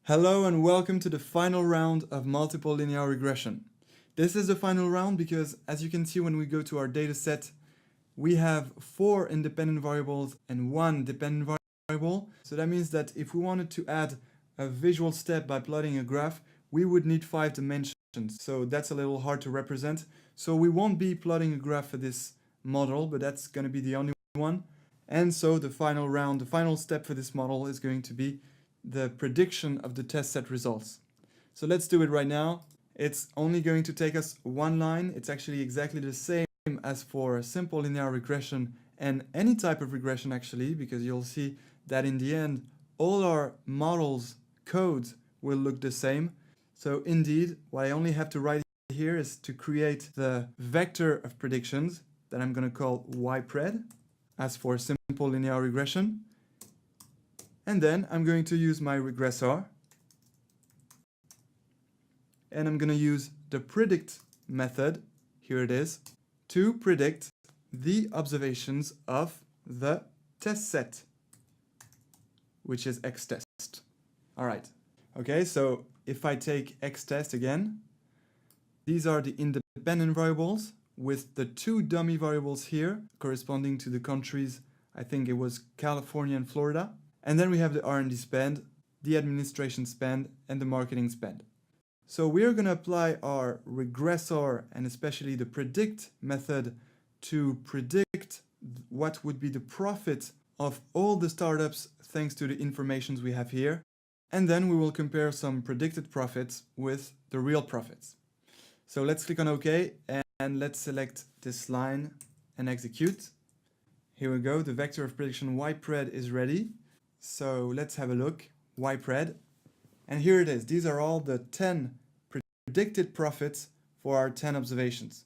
Hello and welcome to the final round of multiple linear regression. This is the final round because, as you can see when we go to our data set, we have 4 independent variables and 1 dependent variable. So that means that if we wanted to add a visual step by plotting a graph, we would need 5 dimensions. So that's a little hard to represent. So we won't be plotting a graph for this model, but that's going to be the only one. And so the final round, the final step for this model is going to be the prediction of the test set results. So let's do it right now. It's only going to take us one line. It's actually exactly the same as for simple linear regression and any type of regression actually, because you'll see that in the end, all our models' codes will look the same. So indeed, what I only have to write here is to create the vector of predictions that I'm going to call ypred, as for simple linear regression. And then I'm going to use my regressor. And I'm going to use the predict method, here it is, to predict the observations of the test set, which is xtest. All right. Okay, so if I take xtest again, these are the independent variables with the 2 dummy variables here corresponding to the countries. I think it was California and Florida. And then we have the R&D spend, the administration spend, and the marketing spend. So we're going to apply our regressor and especially the predict method to predict what would be the profit of all the startups thanks to the informations we have here. And then we will compare some predicted profits with the real profits. So let's click on OK and let's select this line and execute. Here we go. The vector of prediction ypred is ready. So let's have a look, ypred, and here it is. These are all the 10 predicted profits for our 10 observations.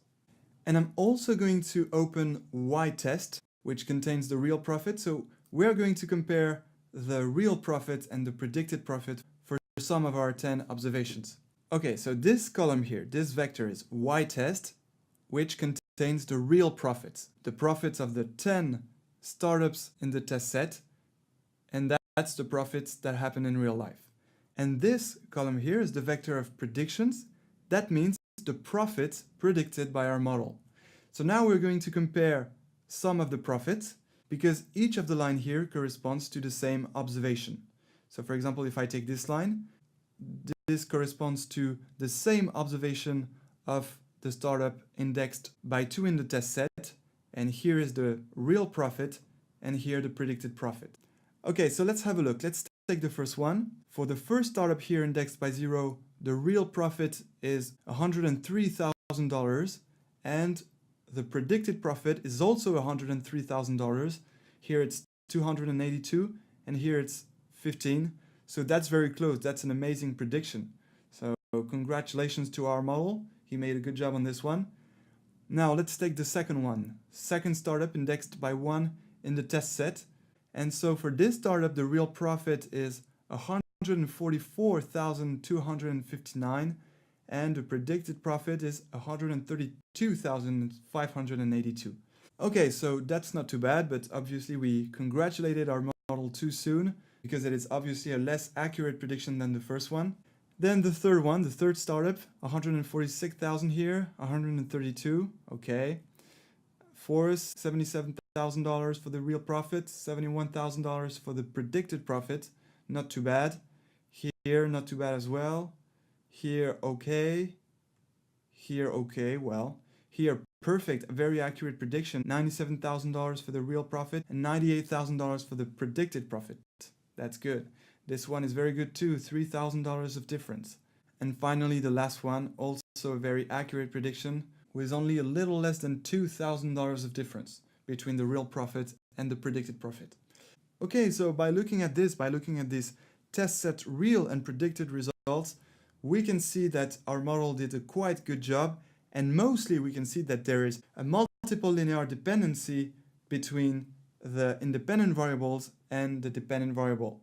And I'm also going to open ytest, which contains the real profit. So we're going to compare the real profit and the predicted profit for some of our 10 observations. Okay, so this column here, this vector is ytest, which contains the real profits, the profits of the 10 startups in the test set. And that's the profits that happen in real life. And this column here is the vector of predictions. That means the profits predicted by our model. So now we're going to compare some of the profits because each of the line here corresponds to the same observation. So for example, if I take this line, this corresponds to the same observation of the startup indexed by 2 in the test set. And here is the real profit and here the predicted profit. Okay, so let's have a look. Let's take the first one. For the first startup here indexed by 0, the real profit is $103,000 and the predicted profit is also $103,000. Here it's 282 and here it's 15. So that's very close. That's an amazing prediction. So congratulations to our model. He made a good job on this one. Now let's take the second one. Second startup indexed by 1 in the test set. And so for this startup, the real profit is $144,259 and the predicted profit is $132,582. Okay, so that's not too bad, but obviously we congratulated our model too soon because it is obviously a less accurate prediction than the first one. Then the third one, the third startup, 146,000 here, 132, okay. Forest, $77,000 for the real profit, $71,000 for the predicted profit. Not too bad. Here, not too bad as well. Here, okay. Here, okay, well. Here, perfect, a very accurate prediction. $97,000 for the real profit and $98,000 for the predicted profit. That's good. This one is very good too, $3,000 of difference. And finally, the last one, also a very accurate prediction, with only a little less than $2,000 of difference between the real profit and the predicted profit. Okay, so by looking at this test set real and predicted results, we can see that our model did a quite good job, and mostly we can see that there is a multiple linear dependency between the independent variables and the dependent variable.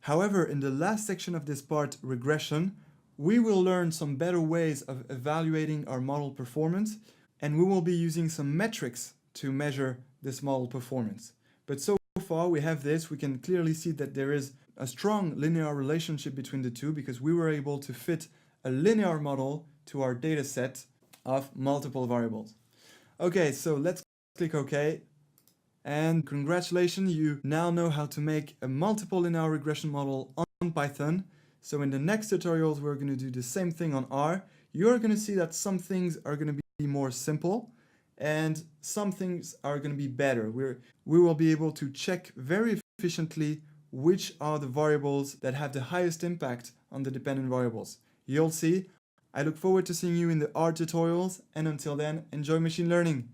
However, in the last section of this part, regression, we will learn some better ways of evaluating our model performance, and we will be using some metrics to measure this model performance. But so far we have this, we can clearly see that there is a strong linear relationship between the two because we were able to fit a linear model to our data set of multiple variables. Okay, so let's click OK. And congratulations, you now know how to make a multiple linear regression model on Python. So in the next tutorials, we're going to do the same thing on R. You're going to see that some things are going to be more simple and some things are going to be better. We will be able to check very efficiently which are the variables that have the highest impact on the dependent variables. You'll see. I look forward to seeing you in the R tutorials, and until then, enjoy machine learning.